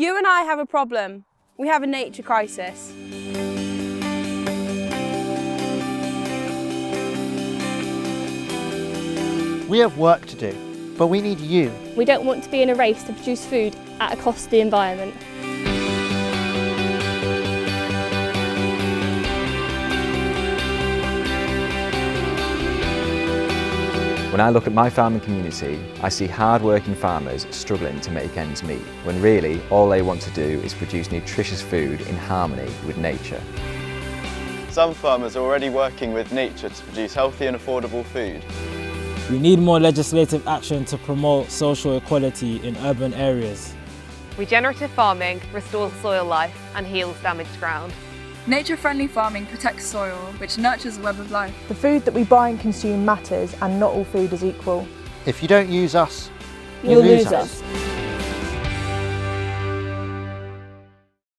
You and I have a problem. We have a nature crisis. We have work to do, but we need you. We don't want to be in a race to produce food at a cost to the environment. When I look at my farming community, I see hard-working farmers struggling to make ends meet, when really all they want to do is produce nutritious food in harmony with nature. Some farmers are already working with nature to produce healthy and affordable food. We need more legislative action to promote social equality in urban areas. Regenerative farming restores soil life and heals damaged ground. Nature-friendly farming protects soil, which nurtures a web of life. The food that we buy and consume matters, and not all food is equal. If you don't use us, you'll lose us.